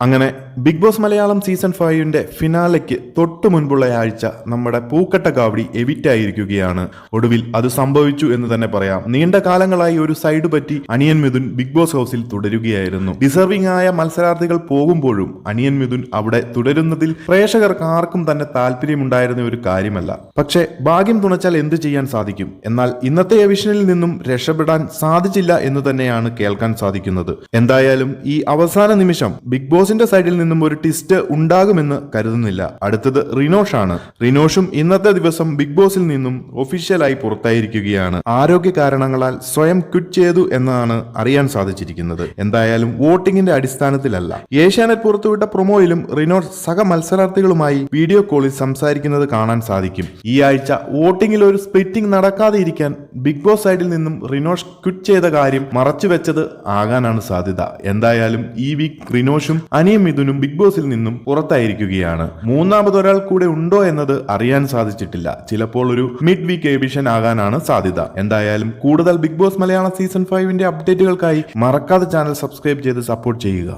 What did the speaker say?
അങ്ങനെ big boss Malayalam season 5ന്റെ ഫിനാലയ്ക്ക് തൊട്ടു മുൻപുള്ള ആഴ്ച നമ്മുടെ പൂക്കട്ട കാവടി എവിറ്റ് ആയിരിക്കുകയാണ്. ഒടുവിൽ അത് സംഭവിച്ചു എന്ന് തന്നെ പറയാം. നീണ്ട കാലങ്ങളായി ഒരു സൈഡ് പറ്റി അനിയൻ മിഥുൻ ബിഗ് ബോസ് ഹൗസിൽ തുടരുകയായിരുന്നു. ഡിസർവിംഗ് ആയ മത്സരാർത്ഥികൾ പോകുമ്പോഴും അനിയൻ മിഥുൻ അവിടെ തുടരുന്നതിൽ പ്രേക്ഷകർക്ക് ആർക്കും തന്നെ താല്പര്യമുണ്ടായിരുന്ന ഒരു കാര്യമല്ല. പക്ഷേ ഭാഗ്യം തുണച്ചാൽ എന്ത് ചെയ്യാൻ സാധിക്കും? എന്നാൽ ഇന്നത്തെ എവിഷനിൽ നിന്നും രക്ഷപ്പെടാൻ സാധിച്ചില്ല എന്ന് തന്നെയാണ് കേൾക്കാൻ സാധിക്കുന്നത്. എന്തായാലും ഈ അവസാന നിമിഷം ബിഗ് ബോസിന്റെ സൈഡിൽ നിന്നും ഒരു ട്വിസ്റ്റ് ഉണ്ടാകുമെന്ന് കരുതുന്നില്ല. അടുത്തത് റിനോഷ് ആണ്. റിനോഷും ഇന്നത്തെ ദിവസം ബിഗ് ബോസിൽ നിന്നും ഒഫീഷ്യലായി പുറത്തായിരിക്കുകയാണ്. ആരോഗ്യ കാരണങ്ങളാൽ സ്വയം ക്വിറ്റ് ചെയ്തു എന്നാണ് അറിയാൻ സാധിച്ചിരിക്കുന്നത്. എന്തായാലും വോട്ടിംഗിന്റെ അടിസ്ഥാനത്തിലല്ല. ഏഷ്യാനെറ്റ് പുറത്തുവിട്ട പ്രൊമോയിലും റിനോഷ് സഹ മത്സരാർത്ഥികളുമായി വീഡിയോ കോളിൽ സംസാരിക്കുന്നത് കാണാൻ സാധിക്കും. ഈ ആഴ്ച വോട്ടിംഗിൽ ഒരു സ്പ്ലിറ്റിംഗ് നടക്കാതെ ഇരിക്കാൻ ബിഗ് ബോസ് സൈഡിൽ നിന്നും റിനോഷ് ക്വിറ്റ് ചെയ്ത കാര്യം മറച്ചുവെച്ചത് ആകാനാണ് സാധ്യത. എന്തായാലും ഈ വീക്ക് റിനോഷും അനിയൻ മിഥുനും ബിഗ് ബോസിൽ നിന്നും പുറത്തായിരിക്കുകയാണ്. മൂന്നാമതൊരാൾ കൂടെ ഉണ്ടോ എന്നത് അറിയാൻ സാധിച്ചിട്ടില്ല. ചിലപ്പോൾ ഒരു മിഡ് വീക്ക് എഡിഷൻ ആകാനാണ് സാധ്യത. എന്തായാലും കൂടുതൽ ബിഗ് ബോസ് മലയാളം സീസൺ 5ന്റെ അപ്ഡേറ്റുകൾക്കായി മറക്കാതെ ചാനൽ സബ്സ്ക്രൈബ് ചെയ്ത് സപ്പോർട്ട് ചെയ്യുക.